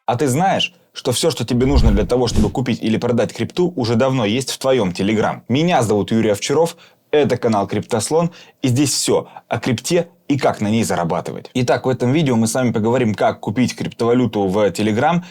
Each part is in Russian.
А ты знаешь, что все, что тебе нужно для того, чтобы купить или продать крипту, уже давно есть в твоем Telegram. Меня зовут Юрий Овчаров, это канал Криптослон, и здесь все о крипте и как на ней зарабатывать. Итак, в этом видео мы с вами поговорим, как купить криптовалюту в Telegram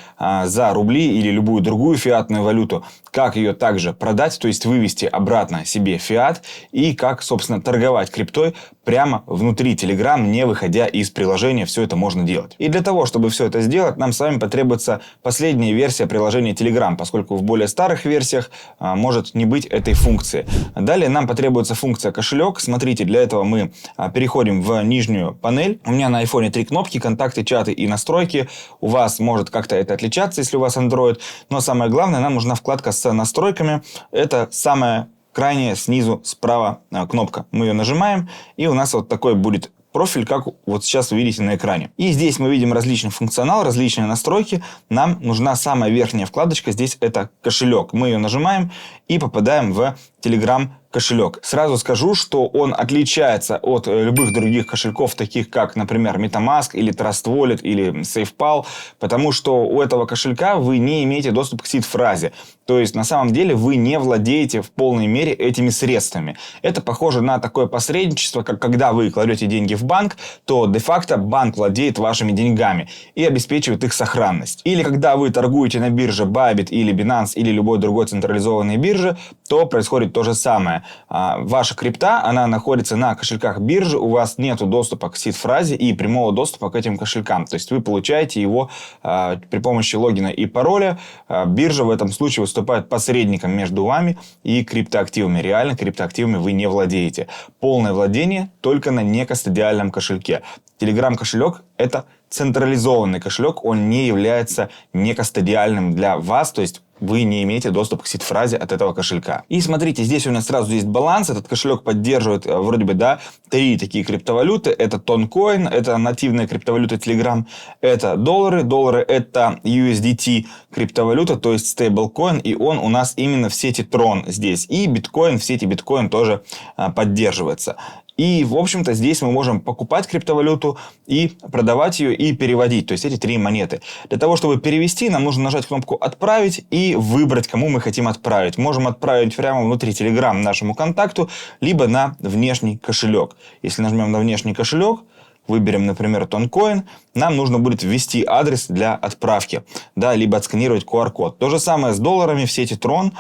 за рубли или любую другую фиатную валюту, как ее также продать, то есть вывести обратно себе фиат, и как, собственно, торговать криптой прямо внутри Telegram, не выходя из приложения, все это можно делать. И для того, чтобы все это сделать, нам с вами потребуется последняя версия приложения Telegram, поскольку в более старых версиях может не быть этой функции. Далее нам потребуется функция кошелек. Смотрите, для этого мы переходим в нижнюю панель. У меня на iPhone 3 кнопки: контакты, чаты и настройки. У вас может как-то это отличаться, если у вас Android. Но самое главное, нам нужна вкладка с настройками. Это самая крайняя снизу справа кнопка. Мы ее нажимаем, и у нас вот такой будет профиль, как вот сейчас вы видите на экране. И здесь мы видим различный функционал, различные настройки. Нам нужна самая верхняя вкладочка. Здесь это кошелек. Мы ее нажимаем и попадаем в Telegram кошелек. Сразу скажу, что он отличается от любых других кошельков, таких как, например, MetaMask или Trust Wallet или SafePal, потому что у этого кошелька вы не имеете доступ к сид-фразе. То есть, на самом деле, вы не владеете в полной мере этими средствами. Это похоже на такое посредничество, как когда вы кладете деньги в банк, то де-факто банк владеет вашими деньгами и обеспечивает их сохранность. Или когда вы торгуете на бирже Bybit или Binance или любой другой централизованной бирже, то происходит то же самое. Ваша крипта, она находится на кошельках биржи, у вас нет доступа к сид-фразе и прямого доступа к этим кошелькам. То есть вы получаете его при помощи логина и пароля. Биржа в этом случае выступает посредником между вами и криптоактивами. Реально криптоактивами вы не владеете. Полное владение только на некастодиальном кошельке. Telegram кошелек — это централизованный кошелек, он не является некастодиальным для вас, то есть вы не имеете доступ к сид-фразе от этого кошелька. И смотрите, здесь у нас сразу есть баланс. Этот кошелек поддерживает вроде бы, да, 3 такие криптовалюты. Это Toncoin, это нативная криптовалюта Telegram. Это доллары. Доллары — это USDT криптовалюта, то есть стейблкоин. И он у нас именно в сети Tron здесь. И биткоин в сети биткоин тоже поддерживается. И, в общем-то, здесь мы можем покупать криптовалюту и продавать ее и переводить. То есть эти 3 монеты. Для того, чтобы перевести, нам нужно нажать кнопку «Отправить» и выбрать, кому мы хотим отправить. Можем отправить прямо внутри Telegram нашему контакту, либо на внешний кошелек. Если нажмем на внешний кошелек, выберем, например, Toncoin, нам нужно будет ввести адрес для отправки, да, либо отсканировать QR-код. То же самое с долларами в сети Tron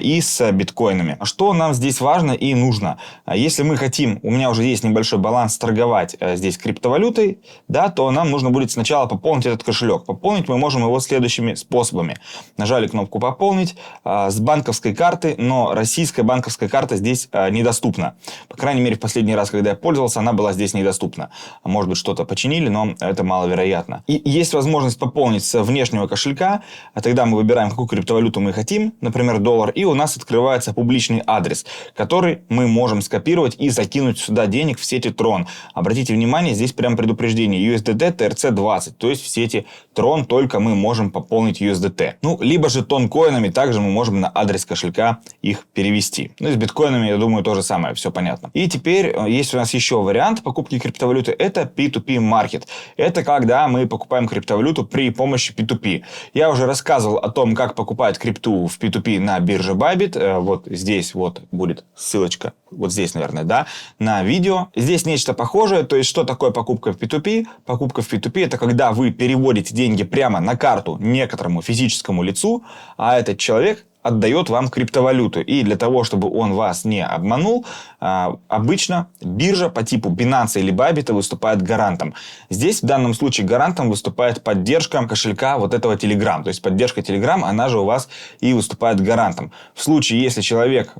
и с биткоинами. Что нам здесь важно и нужно? Если мы хотим, у меня уже есть небольшой баланс, торговать здесь криптовалютой, да, то нам нужно будет сначала пополнить этот кошелек. Пополнить мы можем его следующими способами. Нажали кнопку «Пополнить» с банковской карты, но российская банковская карта здесь недоступна. По крайней мере, в последний раз, когда я пользовался, она была здесь недоступна. Может быть, что-то починили, но это маловероятно. И есть возможность пополнить с внешнего кошелька. А тогда мы выбираем, какую криптовалюту мы хотим, например, доллар, и у нас открывается публичный адрес, который мы можем скопировать и закинуть сюда денег в сети Tron. Обратите внимание, здесь прям предупреждение: USDT TRC20, то есть в сети Tron только мы можем пополнить USDT. Ну, либо же тонкоинами также мы можем на адрес кошелька их перевести. Ну и с биткоинами, я думаю, то же самое, все понятно. И теперь есть у нас еще вариант покупки криптовалюты. Это P2P маркет. Это когда мы покупаем криптовалюту при помощи P2P. Я уже рассказывал о том, как покупать крипту в P2P на бирже Bybit. Вот здесь вот будет ссылочка. Вот здесь, наверное, да, на видео. Здесь нечто похожее. То есть, что такое покупка в P2P? Покупка в P2P — это когда вы переводите деньги прямо на карту некоторому физическому лицу, а этот человек отдает вам криптовалюту. И для того, чтобы он вас не обманул, обычно биржа по типу Binance или Bybit выступает гарантом. Здесь в данном случае гарантом выступает поддержка кошелька вот этого Telegram. То есть поддержка Telegram, она же у вас и выступает гарантом. В случае, если человек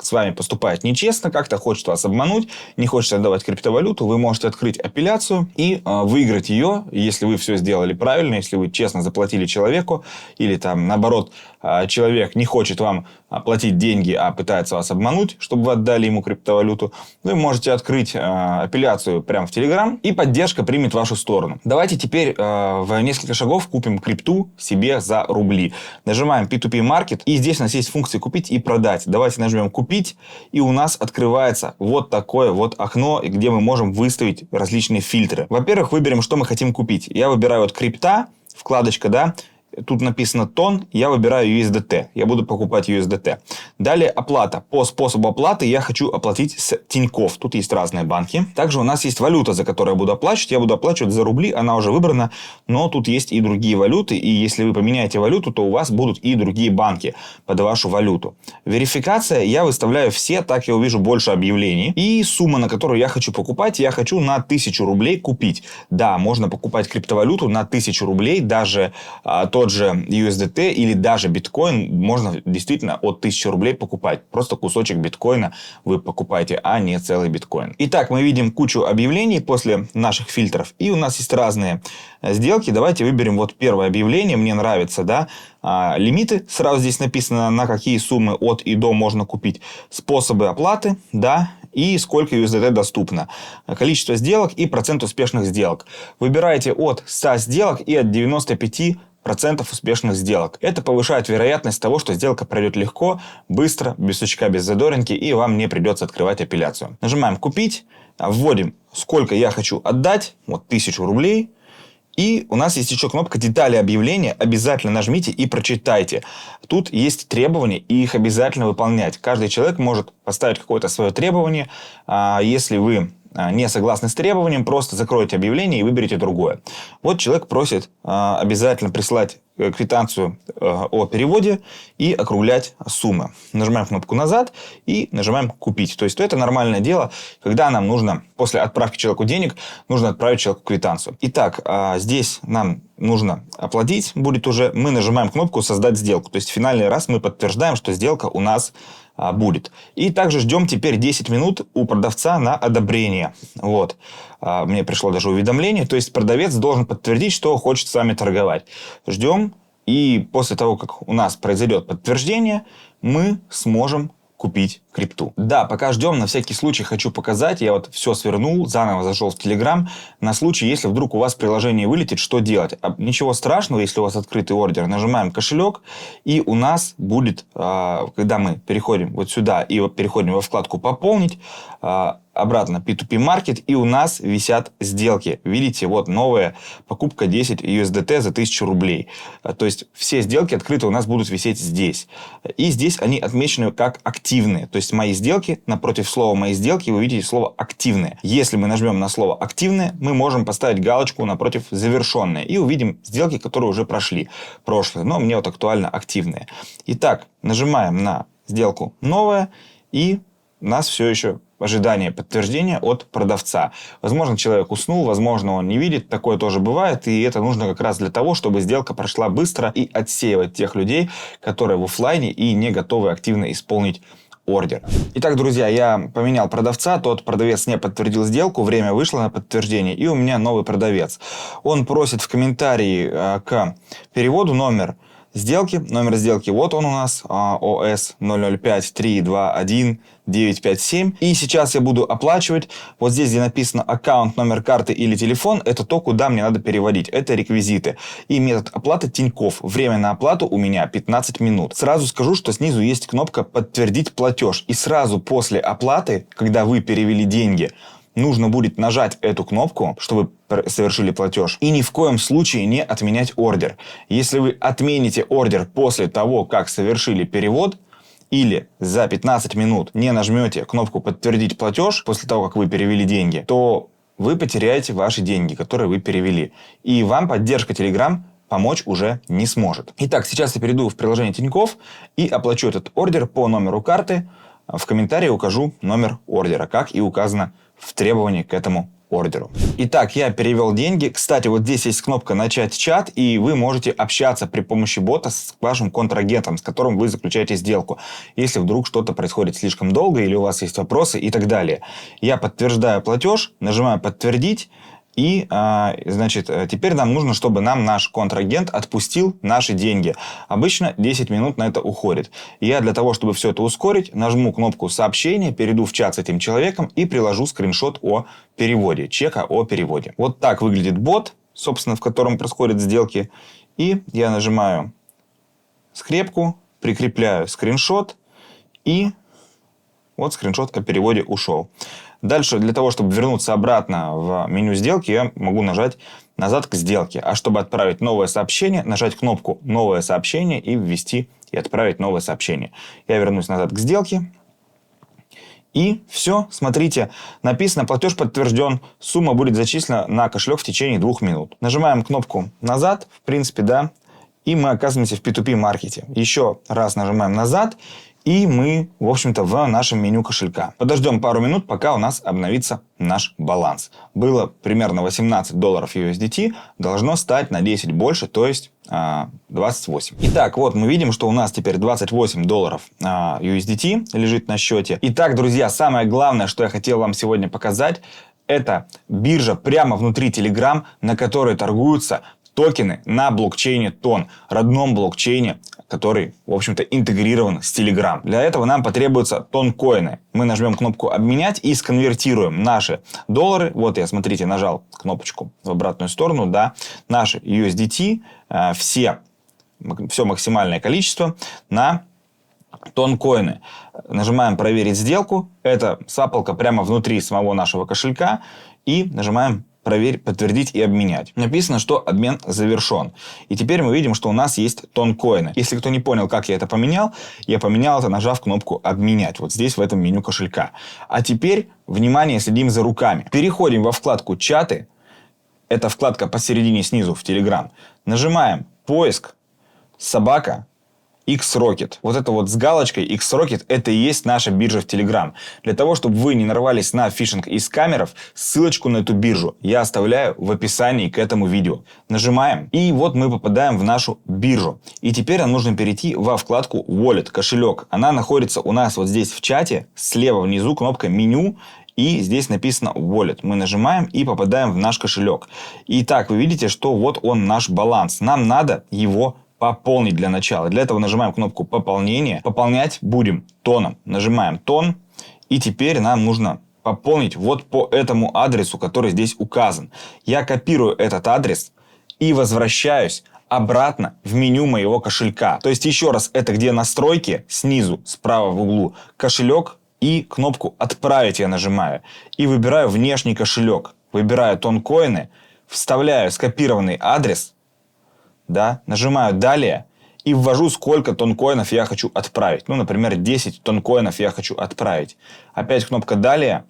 с вами поступает нечестно, как-то хочет вас обмануть, не хочет отдавать криптовалюту, вы можете открыть апелляцию и выиграть ее, если вы все сделали правильно, если вы честно заплатили человеку, или там наоборот человек не хочет вам платить деньги, а пытается вас обмануть, чтобы вы отдали ему криптовалюту, вы можете открыть апелляцию прямо в Telegram, и поддержка примет вашу сторону. Давайте теперь в несколько шагов купим крипту себе за рубли. Нажимаем P2P Market, и здесь у нас есть функция «Купить и продать». Давайте нажмем «Купить», и у нас открывается вот такое вот окно, где мы можем выставить различные фильтры. Во-первых, выберем, что мы хотим купить. Я выбираю вот крипта. вкладочка, да, тут написано тон, я выбираю USDT. Я буду покупать USDT. Далее оплата. По способу оплаты я хочу оплатить с Тинькофф. Тут есть разные банки. Также у нас есть валюта, за которую я буду оплачивать. Я буду оплачивать за рубли, она уже выбрана. Но тут есть и другие валюты. И если вы поменяете валюту, то у вас будут и другие банки под вашу валюту. Верификация. Я выставляю все, так я увижу больше объявлений. И сумма, на которую я хочу покупать, я хочу на 1000 рублей купить. Да, можно покупать криптовалюту на 1000 рублей. Даже тот же USDT или даже биткоин можно действительно от 1000 рублей покупать. Просто кусочек биткоина вы покупаете, а не целый биткоин. Итак, мы видим кучу объявлений после наших фильтров. И у нас есть разные сделки. Давайте выберем вот первое объявление. Мне нравится, да. Лимиты. Сразу здесь написано, на какие суммы от и до можно купить. Способы оплаты, да. И сколько USDT доступно. Количество сделок и процент успешных сделок. Выбираете от 100 сделок и от 95% успешных сделок. Это повышает вероятность того, что сделка пройдет легко, быстро, без сучка, без задоринки, и вам не придется открывать апелляцию. Нажимаем «Купить», вводим, сколько я хочу отдать, вот 1000 рублей. И у нас есть еще кнопка «Детали объявления». Обязательно нажмите и прочитайте. Тут есть требования, и их обязательно выполнять. Каждый человек может поставить какое-то свое требование. Если вы не согласны с требованием, просто закройте объявление и выберите другое. Вот человек просит обязательно прислать квитанцию о переводе и округлять суммы. Нажимаем кнопку «Назад» и нажимаем «Купить». То есть это нормальное дело, когда нам нужно, после отправки человеку денег, нужно отправить человеку квитанцию. Итак, здесь нам нужно оплатить будет уже. Мы нажимаем кнопку «Создать сделку». То есть финальный раз мы подтверждаем, что сделка у нас будет. И также ждем теперь 10 минут у продавца на одобрение. Вот. Мне пришло даже уведомление. То есть продавец должен подтвердить, что хочет с вами торговать. Ждем. И после того, как у нас произойдет подтверждение, мы сможем купить крипту. Да, пока ждем, на всякий случай хочу показать. Я вот все свернул, заново зашел в Telegram. На случай, если вдруг у вас приложение вылетит, что делать? Ничего страшного, если у вас открытый ордер. Нажимаем кошелек, и у нас будет, когда мы переходим вот сюда и переходим во вкладку «Пополнить», обратно P2P Market, и у нас висят сделки. Видите, вот новая покупка 10 USDT за 1000 рублей. То есть все сделки открыты у нас будут висеть здесь. И здесь они отмечены как активные. То есть мои сделки, напротив слова «мои сделки» вы видите слово «активные». Если мы нажмем на слово «активные», мы можем поставить галочку напротив «завершенные» и увидим сделки, которые уже прошли. Прошлые, но мне вот актуально активные. Итак, нажимаем на сделку «Новая», и у нас все еще ожидание подтверждения от продавца. Возможно, человек уснул, возможно, он не видит. Такое тоже бывает. И это нужно как раз для того, чтобы сделка прошла быстро и отсеивать тех людей, которые в офлайне и не готовы активно исполнить ордер. Итак, друзья, я поменял продавца. Тот продавец не подтвердил сделку. Время вышло на подтверждение. И у меня новый продавец. Он просит в комментарии к переводу номер сделки. Номер сделки вот он у нас. ОС 005-321-957. И сейчас я буду оплачивать. Вот здесь, где написано аккаунт, номер карты или телефон, это то, куда мне надо переводить. Это реквизиты. И метод оплаты Тинькофф. Время на оплату у меня 15 минут. Сразу скажу, что снизу есть кнопка «Подтвердить платеж». И сразу после оплаты, когда вы перевели деньги, нужно будет нажать эту кнопку, чтобы совершили платеж. И ни в коем случае не отменять ордер. Если вы отмените ордер после того, как совершили перевод, или за 15 минут не нажмете кнопку «Подтвердить платеж» после того, как вы перевели деньги, то вы потеряете ваши деньги, которые вы перевели. И вам поддержка Telegram помочь уже не сможет. Итак, сейчас я перейду в приложение Тинькофф и оплачу этот ордер по номеру карты. В комментарии укажу номер ордера, как и указано в требовании к этому ордеру. Итак, я перевел деньги. Кстати, вот здесь есть кнопка «Начать чат», и вы можете общаться при помощи бота с вашим контрагентом, с которым вы заключаете сделку, если вдруг что-то происходит слишком долго или у вас есть вопросы и так далее. Я подтверждаю платеж, нажимаю «Подтвердить». И, значит, теперь нам нужно, чтобы нам наш контрагент отпустил наши деньги. Обычно 10 минут на это уходит. Я для того, чтобы все это ускорить, нажму кнопку «Сообщение», перейду в чат с этим человеком и приложу скриншот о переводе, чека о переводе. Вот так выглядит бот, собственно, в котором происходят сделки. И я нажимаю скрепку, прикрепляю скриншот и Вот скриншот о переводе ушел. Дальше, для того, чтобы вернуться обратно в меню сделки, я могу нажать назад к сделке. А чтобы отправить новое сообщение, нажать кнопку «Новое сообщение» и ввести и отправить новое сообщение. Я вернусь назад к сделке. И все, смотрите, написано «Платеж подтвержден, сумма будет зачислена на кошелек в течение 2 минут». Нажимаем кнопку «Назад», в принципе, да, и мы оказываемся в P2P маркете. Еще раз нажимаем «Назад», и мы, в общем-то, в нашем меню кошелька. Подождем пару минут, пока у нас обновится наш баланс. Было примерно $18 USDT, должно стать на 10 больше, то есть 28. Итак, вот мы видим, что у нас теперь $28 USDT лежит на счете. Итак, друзья, самое главное, что я хотел вам сегодня показать, это биржа прямо внутри Telegram, на которой торгуются токены на блокчейне Ton, родном блокчейне, который, в общем-то, интегрирован с Telegram. Для этого нам потребуются тонкоины. Мы нажмем кнопку «Обменять» и сконвертируем наши доллары. Вот я, смотрите, нажал кнопочку в обратную сторону, да, наши USDT, все максимальное количество на тонкоины. Нажимаем «Проверить сделку». Это сапалка прямо внутри самого нашего кошелька. И нажимаем подтвердить и обменять. Написано, что обмен завершен. И теперь мы видим, что у нас есть тонкоины. Если кто не понял, как я это поменял, я поменял это, нажав кнопку «Обменять». Вот здесь, в этом меню кошелька. А теперь, внимание, следим за руками. Переходим во вкладку «Чаты». Это вкладка посередине снизу в Telegram. Нажимаем «Поиск», «Собака», X-Rocket. Вот это вот с галочкой X-Rocket, это и есть наша биржа в Telegram. Для того, чтобы вы не нарвались на фишинг из скамеров, ссылочку на эту биржу я оставляю в описании к этому видео. Нажимаем, и вот мы попадаем в нашу биржу. И теперь нам нужно перейти во вкладку Wallet, кошелек. Она находится у нас вот здесь в чате, слева внизу кнопка «Меню». И здесь написано Wallet. Мы нажимаем и попадаем в наш кошелек. Итак, вы видите, что вот он наш баланс. Нам надо его пополнить для начала. Для этого нажимаем кнопку «Пополнение». Пополнять будем тоном. Нажимаем «Тон». И теперь нам нужно пополнить вот по этому адресу, который здесь указан. Я копирую этот адрес и возвращаюсь обратно в меню моего кошелька. То есть еще раз, это где настройки, снизу, справа в углу, кошелек и кнопку «Отправить» я нажимаю. И выбираю внешний кошелек. Выбираю тонкоины, вставляю скопированный адрес, да, нажимаю «Далее» и ввожу, сколько тонкоинов я хочу отправить. Ну, например, 10 тонкоинов я хочу отправить. Опять кнопка «Далее»,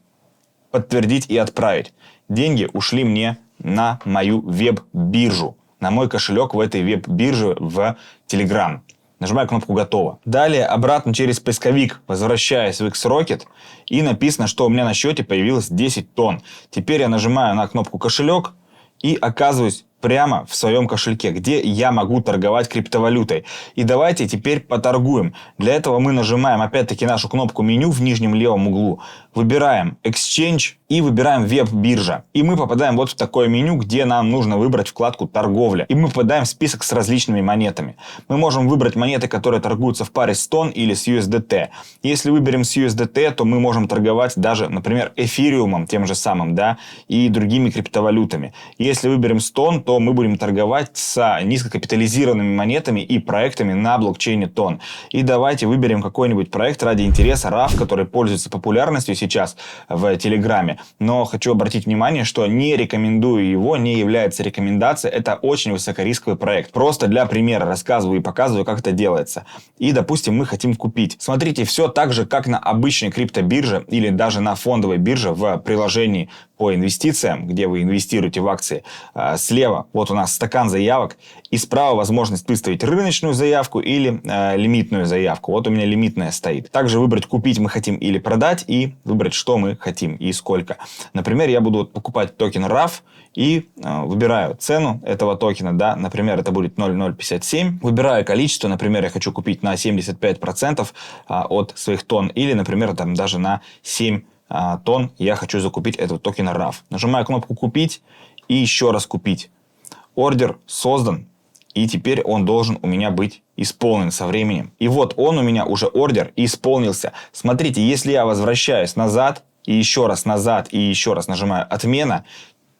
подтвердить и отправить. Деньги ушли мне на мою веб-биржу, на мой кошелек в этой веб-бирже в Telegram. Нажимаю кнопку «Готово». Далее обратно через поисковик возвращаюсь в X-Rocket и написано, что у меня на счете появилось 10 тонн. Теперь я нажимаю на кнопку «Кошелек» и оказываюсь прямо в своем кошельке, где я могу торговать криптовалютой. И давайте теперь поторгуем. Для этого мы нажимаем опять-таки нашу кнопку меню в нижнем левом углу, выбираем Exchange и выбираем веб-биржа. И мы попадаем вот в такое меню, где нам нужно выбрать вкладку «Торговля». И мы попадаем в список с различными монетами. Мы можем выбрать монеты, которые торгуются в паре с TON или с USDT. Если выберем с USDT, то мы можем торговать даже, например, эфириумом тем же самым, да, и другими криптовалютами. Если выберем с TON, то мы будем торговать с низкокапитализированными монетами и проектами на блокчейне TON. И давайте выберем какой-нибудь проект ради интереса, RAV, который пользуется популярностью сейчас в Телеграме. Но хочу обратить внимание, что не рекомендую его, не является рекомендацией. Это очень высокорисковый проект. Просто для примера рассказываю и показываю, как это делается. И, допустим, мы хотим купить. Смотрите, все так же, как на обычной криптобирже или даже на фондовой бирже в приложении по инвестициям, где вы инвестируете в акции. Слева вот у нас стакан заявок, и справа возможность выставить рыночную заявку или лимитную заявку. Вот у меня лимитная стоит. Также выбрать «Купить» мы хотим или «Продать» и выбрать, что мы хотим и сколько. Например, я буду покупать токен RAV и выбираю цену этого токена, да, например, это будет 0,057. Выбираю количество, например, я хочу купить на 75% от своих тонн или, например, там даже на 7 тонн я хочу закупить этот токен RAV. Нажимаю кнопку «Купить» и еще раз «Купить». Ордер создан, и теперь он должен у меня быть исполнен со временем. И вот он у меня уже ордер исполнился. Смотрите, если я возвращаюсь назад, и еще раз назад, и еще раз нажимаю «Отмена»,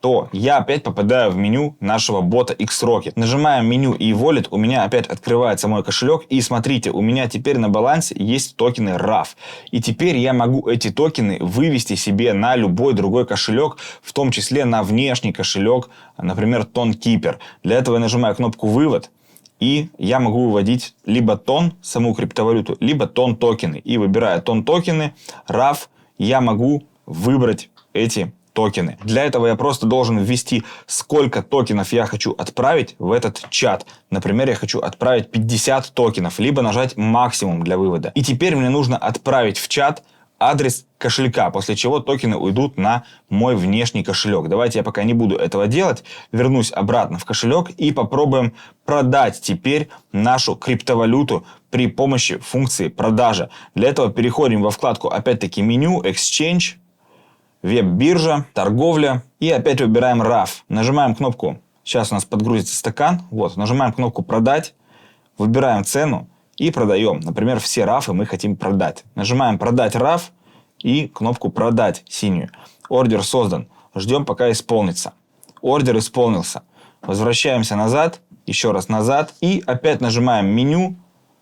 то я опять попадаю в меню нашего бота Xrocket. Нажимаем меню e-wallet, у меня опять открывается мой кошелек. И смотрите, у меня теперь на балансе есть токены RAV. И теперь я могу эти токены вывести себе на любой другой кошелек, в том числе на внешний кошелек, например, TonKeeper. Для этого я нажимаю кнопку «Вывод». И я могу выводить либо тон, саму криптовалюту, либо тон токены. И выбирая тон токены, RAV, я могу выбрать эти токены. Для этого я просто должен ввести, сколько токенов я хочу отправить в этот чат. Например, я хочу отправить 50 токенов, либо нажать максимум для вывода. И теперь мне нужно отправить в чат адрес кошелька, после чего токены уйдут на мой внешний кошелек. Давайте я пока не буду этого делать. Вернусь обратно в кошелек и попробуем продать теперь нашу криптовалюту при помощи функции продажа. Для этого переходим во вкладку, опять-таки, меню, Exchange, веб-биржа, торговля. И опять выбираем RAV. Нажимаем кнопку, сейчас у нас подгрузится стакан. Вот, нажимаем кнопку «Продать». Выбираем цену и продаем. Например, все RAV мы хотим продать. Нажимаем «Продать RAV» и кнопку «Продать» синюю. Ордер создан. Ждем, пока исполнится. Ордер исполнился. Возвращаемся назад. Еще раз назад. И опять нажимаем меню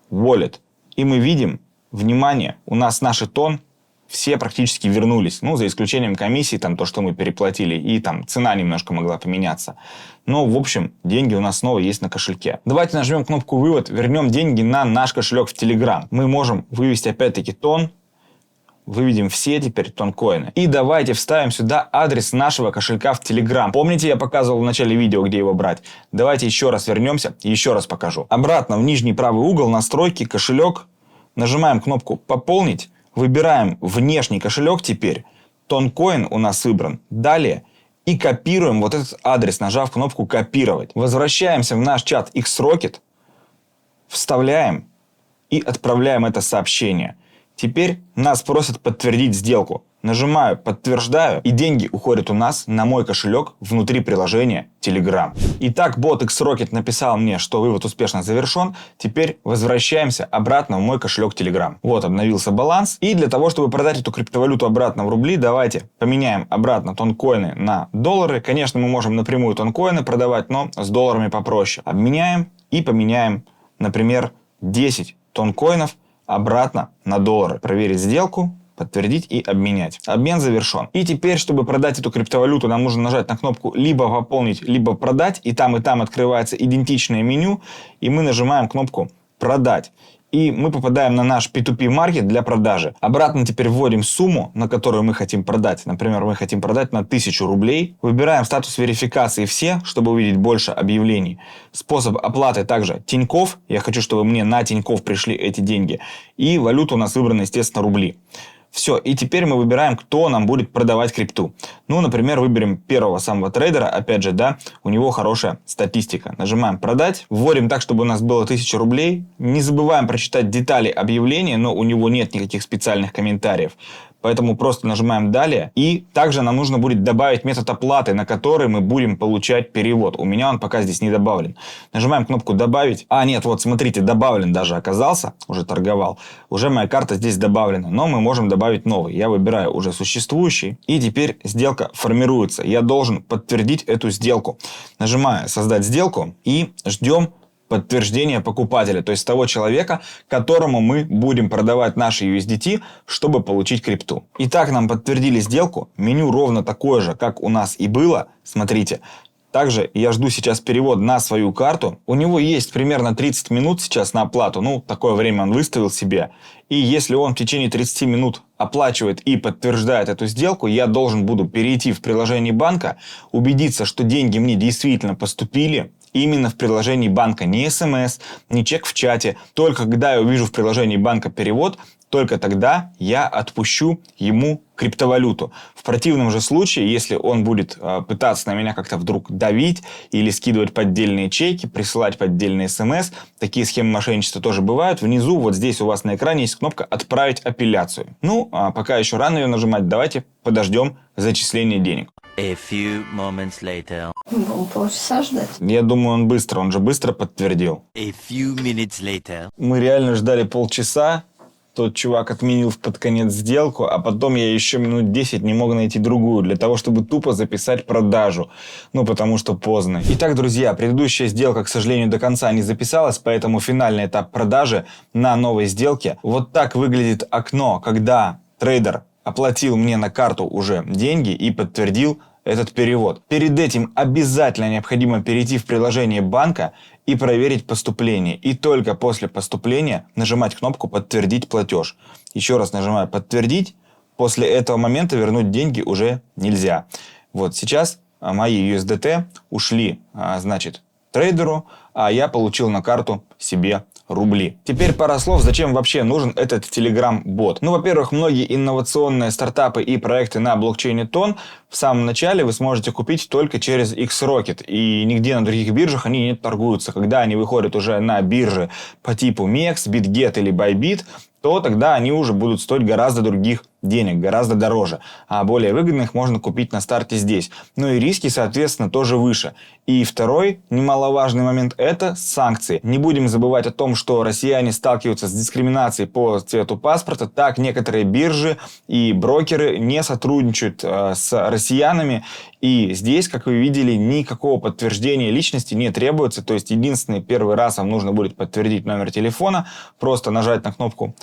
«Wallet». И мы видим, внимание, у нас наши тон все практически вернулись. Ну, за исключением комиссии, там, то, что мы переплатили, и там цена немножко могла поменяться. Но, в общем, деньги у нас снова есть на кошельке. Давайте нажмем кнопку «Вывод», вернем деньги на наш кошелек в Telegram. Мы можем вывести опять-таки тон. Выведем все теперь тонкоины. И давайте вставим сюда адрес нашего кошелька в Telegram. Помните, я показывал в начале видео, где его брать? Давайте еще раз вернемся и еще раз покажу. Обратно в нижний правый угол, настройки, кошелек. Нажимаем кнопку «Пополнить». Выбираем внешний кошелек теперь. Тонкоин у нас выбран. Далее. И копируем вот этот адрес, нажав кнопку «Копировать». Возвращаемся в наш чат Xrocket. Вставляем и отправляем это сообщение. Теперь нас просят подтвердить сделку. Нажимаю «Подтверждаю», и деньги уходят у нас на мой кошелек внутри приложения Telegram. Итак, бот Xrocket написал мне, что вывод успешно завершен. Теперь возвращаемся обратно в мой кошелек Telegram. Вот, обновился баланс. И для того, чтобы продать эту криптовалюту обратно в рубли, давайте поменяем обратно тонкоины на доллары. Конечно, мы можем напрямую тонкоины продавать, но с долларами попроще. Обменяем и поменяем, например, 10 тонкоинов обратно на доллары. Проверить сделку, подтвердить и обменять. Обмен завершен. И теперь, чтобы продать эту криптовалюту, нам нужно нажать на кнопку либо пополнить, либо продать. И там открывается идентичное меню. И мы нажимаем кнопку продать. И мы попадаем на наш P2P маркет для продажи. Обратно теперь вводим сумму, на которую мы хотим продать. Например, мы хотим продать на 1000 рублей. Выбираем статус верификации «Все», чтобы увидеть больше объявлений. Способ оплаты также Тинькофф. Я хочу, чтобы мне на Тинькофф пришли эти деньги. И валюта у нас выбрана, естественно, рубли. Все, и теперь мы выбираем, кто нам будет продавать крипту. Ну, например, выберем первого самого трейдера, опять же, да, у него хорошая статистика. Нажимаем «Продать», вводим так, чтобы у нас было 1000 рублей. Не забываем прочитать детали объявления, но у него нет никаких специальных комментариев. Поэтому просто нажимаем «Далее». И также нам нужно будет добавить метод оплаты, на который мы будем получать перевод. У меня он пока здесь не добавлен. Нажимаем кнопку «Добавить». А, нет, вот смотрите, добавлен даже оказался. Уже торговал. Уже моя карта здесь добавлена. Но мы можем добавить новый. Я выбираю уже существующий. И теперь сделка формируется. Я должен подтвердить эту сделку. Нажимаю «Создать сделку» и ждем подтверждение покупателя, то есть того человека, которому мы будем продавать наши USDT, чтобы получить крипту. Итак, нам подтвердили сделку. Меню ровно такое же, как у нас и было. Смотрите. Также я жду сейчас перевод на свою карту. У него есть примерно 30 минут сейчас на оплату. Ну, такое время он выставил себе. И если он в течение 30 минут оплачивает и подтверждает эту сделку, я должен буду перейти в приложение банка, убедиться, что деньги мне действительно поступили. Именно в приложении банка, не СМС, не чек в чате. Только когда я увижу в приложении банка перевод, только тогда я отпущу ему криптовалюту. В противном же случае, если он будет пытаться на меня как-то вдруг давить или скидывать поддельные чеки, присылать поддельные СМС, такие схемы мошенничества тоже бывают. Внизу, вот здесь у вас на экране есть кнопка «Отправить апелляцию». Ну, а пока еще рано ее нажимать, давайте подождем зачисления денег. A few moments later. Полчаса ждать. Я думаю, он быстро, он же быстро подтвердил. A few minutes later. Мы реально ждали полчаса. тот чувак отменил под конец сделку, а потом я еще минут 10 не мог найти другую для того, чтобы тупо записать продажу. Ну, потому что поздно. Итак, друзья, предыдущая сделка, к сожалению, до конца не записалась, поэтому финальный этап продажи на новой сделке. Вот так выглядит окно, когда трейдер оплатил мне на карту уже деньги и подтвердил этот перевод. Перед этим обязательно необходимо перейти в приложение банка и проверить поступление. И только после поступления нажимать кнопку «Подтвердить платеж». Еще раз нажимаю «Подтвердить». После этого момента вернуть деньги уже нельзя. Вот сейчас мои USDT ушли, значит, трейдеру, а я получил на карту себе рубли. Теперь пара слов, зачем вообще нужен этот Telegram-бот. Ну, во-первых, многие инновационные стартапы и проекты на блокчейне Тон в самом начале вы сможете купить только через Xrocket. И нигде на других биржах они не торгуются. Когда они выходят уже на биржи по типу MEX, BitGet или Bybit, то тогда они уже будут стоить гораздо других денег, гораздо дороже. А более выгодных можно купить на старте здесь. Ну и риски, соответственно, тоже выше. И второй немаловажный момент – это санкции. Не будем забывать о том, что россияне сталкиваются с дискриминацией по цвету паспорта. Так некоторые биржи и брокеры не сотрудничают с россиянами. И здесь, как вы видели, никакого подтверждения личности не требуется. То есть единственный первый раз вам нужно будет подтвердить номер телефона, просто нажать на кнопку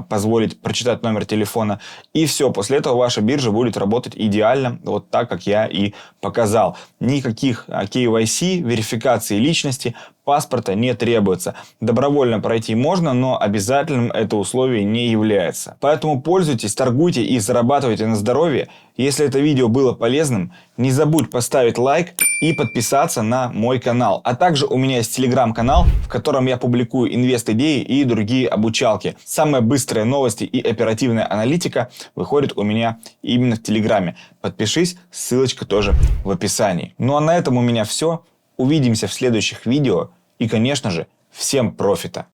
«Позволить прочитать номер телефона». И все, после этого ваша биржа будет работать идеально, вот так, как я и показал. Никаких KYC, верификации личности, паспорта не требуется. Добровольно пройти можно, но обязательным это условие не является. Поэтому пользуйтесь, торгуйте и зарабатывайте на здоровье. Если это видео было полезным, не забудь поставить лайк и подписаться на мой канал. А также у меня есть телеграм-канал, в котором я публикую инвест-идеи и другие обучалки. Самые быстрые новости и оперативная аналитика выходит у меня именно в телеграме. Подпишись, ссылочка тоже в описании. Ну а на этом у меня все. Увидимся в следующих видео и, конечно же, всем профита!